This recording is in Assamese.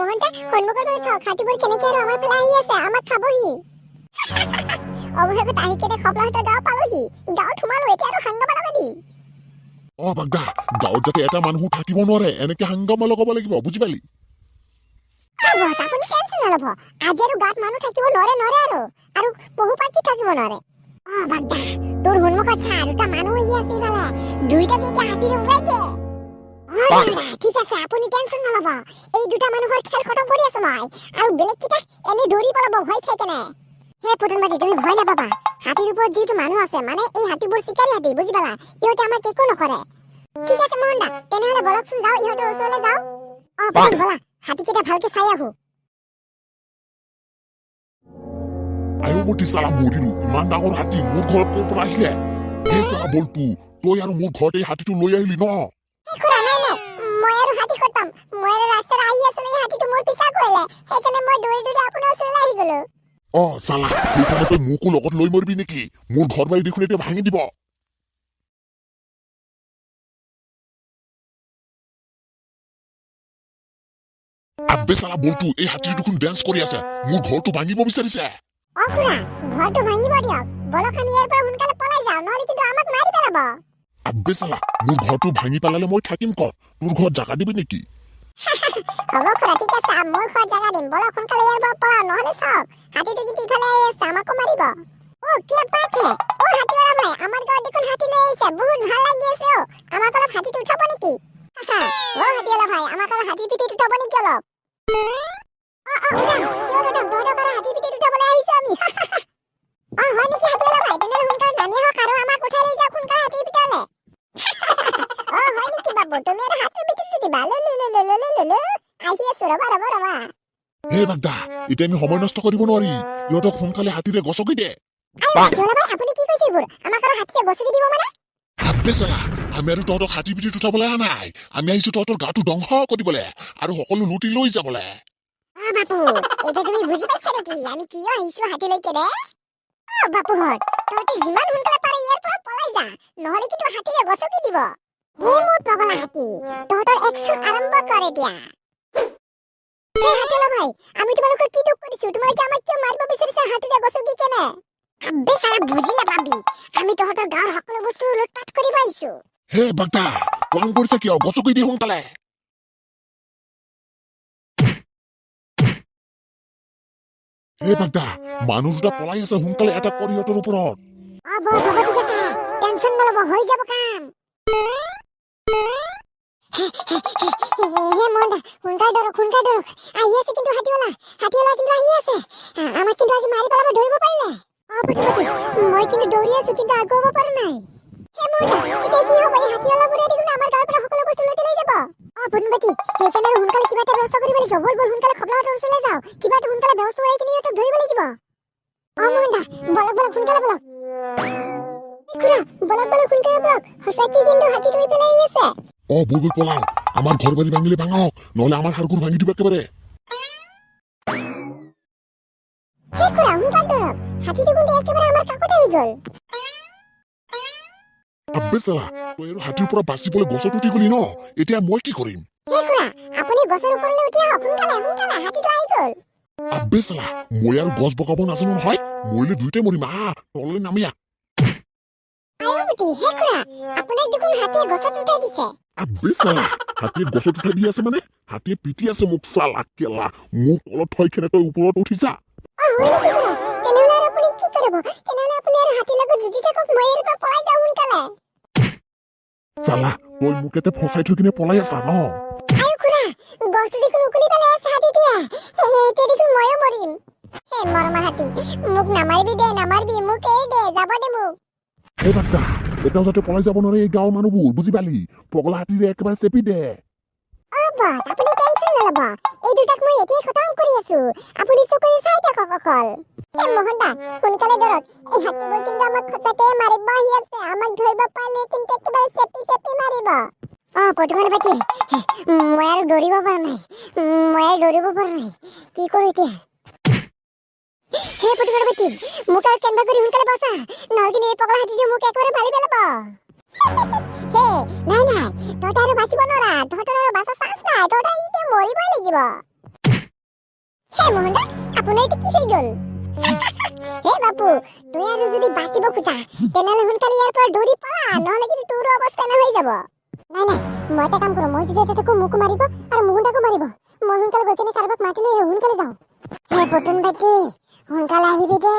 মোহনটা সন্মুখৰ ফালে চাওক হাতীবোৰ কেনেকে আৰু আমাৰ ফালে আহি আছে আমাক খাবহি অৱশেষত আহি কেনে খপলাহঁতৰ গাঁও পালোহি গাঁৱত সোমালো এতিয়া আৰু হাংগামা লগাই দিম বাগদা গাঁৱত যাতে এটা মানুহ থাকিব নোৱাৰে এনেকে হাংগামা লগাব লাগিব বুজি পালি বস আপুনি টেনচন নলব আজি আৰু গাঁৱত মানুহ থাকিব নোৱাৰে আৰু বহু পাখি থাকিব নোৱাৰে বাগদা তোৰ সন্মুখত চা দুটা মানুহ আহি আছে ইফালে দুইটাকে এতিয়া হাতীৰে উৰাই দে ঠিক আছে আপুনি টেনচন নলব এই দুটা মানুহৰ খেল খতম কৰি আছো মই আৰু বেলেগ কিটা এনে দৌৰি পলাব ভয় খাই কেনে হে পুতনবাটি তুমি ভয় নাপাবা হাতীৰ ওপৰত যিটো মানুহ আছে মানে এই হাতীবোৰ চিকাৰী হাতী বুজি পালা ইহঁতে আমাক একো নকৰে ঠিক আছে মোহনদা তেনেহলে বলকচোন যাও ইহঁতৰ ওচৰলৈ যাও পুতন বলা হাতীকেইটা ভালকে চাই আহো আয়ুমতি চালা মৰিলো ইমান ডাঙৰ হাতী মোৰ ঘৰত ক'ৰ পৰা আহিলে এই চালা বলটো তই আৰু মোৰ ঘৰত এই হাতীটো লৈ আহিলি ন মই আৰু হাতী ক'ত পাম মই আৰু ৰাস্তাত আহি আছিলো এই হাতীটো মোৰ পিছা কৰিলে সেইকাৰণে মই দৌৰি দৌৰি আপোনাৰ ওচৰলৈ আহি গলো চালা সেইকাৰণে তই মোকো লগত লৈ মৰিবি নেকি মোৰ ঘৰ বাৰী দেখোন এতিয়া ভাঙি দিব আব্বে চালা বলটো এই হাতীটো দেখোন ডেন্স কৰি আছে মোৰ ঘৰটো ভাঙিব বিচাৰিছে খুৰা ঘৰটো ভাঙিব দিয়ক বলক আমি ইয়াৰ পৰা সোনকালে পলাই যাওঁ নহলে কিন্তু আমাক মাৰি পেলাব আব্বে চালা মোৰ ঘৰটো ভাঙি পেলালে মই থাকিম ক'ত তোৰ ঘৰত জাগা দিবি নেকি হ'ব খুৰা ঠিক আছে মোৰ ঘৰত জাগা দিম বলক সোনকালে ইয়াৰ পৰা পলাও নহলে চাওক হাতীটো কিন্তু ইফালে আহি আছে আমাকো মাৰিব কি পাছে হাতীৱালা ভাই আমাৰ ঘৰত দেখোন হাতী লৈ আহিছে বহুত ভাল লাগি আছে আমাক অলপ হাতীটো উঠাব নেকি হাতীৱালা ভাই আমাক অলপ হাতী পিঠিত উঠাব নেকি অলপ উঠাম কিয় নুঠাম তহঁতক আৰু হাতী পিঠিত উঠাবলৈ আহিছো আমি হয় নেকি হাতীৱালা ভাই তেনেহলে সোনকালে নামি আহক আৰু আমাক উঠাই লৈ যাওক সোনকালে হাতীৰ পিঠলে হয় নেকি বাবু তুমি আৰু হাতীৰ পিঠিত উঠিবা আহি আছো ৰবা হে বাগদা এতিয়া আমি সময় নষ্ট কৰিব নোৱাৰি ইহঁতক সোনকালে হাতীৰে গছকি দে আপুনি কি কৈছে এইবোৰ আমাক আৰু হাতীৰে গছকি দিব মানে আব্বে চালা আমি আৰু তহঁতক হাতী পিঠিত উঠাবলৈ অহা নাই আমি আহিছো তহঁতৰ গাটো ধ্বংস কৰিবলৈ আৰু সকলো লুটি লৈ যাবলৈ বাপু এটা তুমি বুজি পাইছা নেকি আমি কিয় আহিছো হাতীলৈকে দে বাপুহঁত তহঁতে যিমান সোনকালে পাৰে ইয়াৰ পৰা পলাই যা নহলে কিন্তু হাতীৰে গছকি দিব হে মোৰ পগলা হাতী তহঁতৰ একচন আৰম্ভ কৰে দিয়া হাতীৱালা ভাই আমি তোমালোকক কি দুখ কৰিছো তোমালোকে আমাক কিয় মাৰিব বিচাৰিছা হাতীৰে গছকি কেনে আব্বে চালা বুজি নাপাবি আমি তহঁতৰ গাঁৱৰ সকলো বস্তু লুটপাট কৰিব আহিছো হে বাগদা কলম কৰিছে কিয় গছকি দি সোনকালে হে বাগদা মানুহ দুটা পলাই আছে সোনকালে এটা কৰি সিহঁতৰ ওপৰত বস হ'ব ঠিক আছে টেনচন নলব হৈ যাব কাম মোহনদা সোনকালে ধৰক আহি আছে কিন্তু হাতীৱালা কিন্তু আহি আছে আমাক কিন্তু আজি মাৰি পেলাব ধৰিব পাৰিলে মই কিন্তু দৌৰি আছো কিন্তু আগুৱাব পৰা নাই এতিয়া কি হ'ব এই হাতীৱালাবোৰে দেখোন আমাৰ গাঁৱৰ পৰা সকলো বস্তু লুটি লৈ যাব পুতনবাটি সেইকাৰণে সোনকালে কিবা এটা ব্যৱস্থা কৰিব লাগিব বল সোনকালে খপলাহঁতৰ ওচৰলৈ যাওঁ কিবা এটা সোনকালে ব্যৱস্থা কৰি কিনে ইহঁতক ধৰিব লাগিব মোহনদা বলক সোনকালে বলক খুৰা বলক সোনকালে বলক সঁচাকৈ কিন্তু হাতীটো ইফালে আহি আছে বল পলাও আমাৰ ঘৰ বাৰী ভাঙিলে ভাঙক নহলে আমাৰ হাড়গোড় ভাঙি দিব একেবাৰে খুৰা সোনকালে ধৰক হাতীটো কিন্তু একেবাৰে আমাৰ কাষত আহি গ'ল আব্বে চালা তই আৰু হাতীৰ পৰা বাচিবলৈ গছত উঠি গলি ন এতিয়া মই কি কৰিম খুৰা আপুনি গছৰ ওপৰলৈ উঠি আহক সোনকালে হাতীটো আহি গ'ল আব্বে চালা মই আৰু গছ বগাব নাজানো নহয় মৰিলে দুইটাই মৰিম তললৈ নামি খুৰা আপোনাক দেখোন হাতীয়ে গছত উঠাই দিছে আব্বে চালা হাতীয়ে গছত উঠাই দি আছে মানে হাতীয়ে পিটি আছে মোক চালা কেলা মোক অলপ থৈ খেনে তই ওপৰত উঠি যা তেনেহলে আপুনি কি কৰিব তেনেহলে আপুনি আৰু হাতীৰ লগত যুঁজি থাকক মই ইয়াৰ পৰা পলাই যাওঁ সোনকালে চালা তই মোক এতে ফচাই থৈ কিনে পলাই আছা ন খুৰা গছটো দেখোন উকলি পেলাই আছে হাতীটোৱে এতিয়া দেখোন ময়ো মৰিম মৰমৰ হাতী মোক নামাৰিবি মোক এই দে যাব দে মোক এই বাচ্চা এটাও যাতে পলাই যাব নোৱাৰে এই গাঁৱৰ মানুহবোৰ বুজি পালি পগলা হাতীৰে একেবাৰে চেপি দে বস আপুনি টেনচন নলব এই দুটাক মই এতিয়াই খতম কৰি আছো আপুনি চকুৰে চাই থাকক অকল মোহনদা সোনকালে ধৰক এই হাতীবোৰ কিন্তু আমাক সঁচাকে মাৰিব আহি আছে আমাক ধৰিব পাৰিলে কিন্তু একেবাৰে চেপি মাৰিব পুতনবাটি মই আৰু দৌৰিব পৰা নাই কি কৰো এতিয়া পুতনবাটি মোক আৰু কেনেবা কৰি সোনকালে বচা নহলে কিন্তু এই পগলা হাতীটো মোক একেবাৰে মাৰি পেলাব নাই তহঁতে আৰু বাচিব নোৱাৰা তহঁতৰ আৰু বাচা চান্স নাই তহঁতে এতিয়া মৰিবই লাগিব হে মোহনদা আপোনাৰ এইটো কি হৈ গ'ল হে বাপু তই আৰু যদি বাচিব খোজা তেনেহ'লে সোনকালে ইয়াৰ পৰা দৌৰি পলা নহ'লে কিন্তু তোৰ অৱস্থা ন হৈ যাব নাই নাই মই এটা কাম কৰোঁ মই যদি এটাকো মোকো মাৰিব আৰু মোহনদাকো মাৰিব মই সোনকালে গৈ কিনে কাৰোবাক মাতি লৈ সোনকালে যাওঁ হে পটুন বাটি সোনকালে আহিবি দে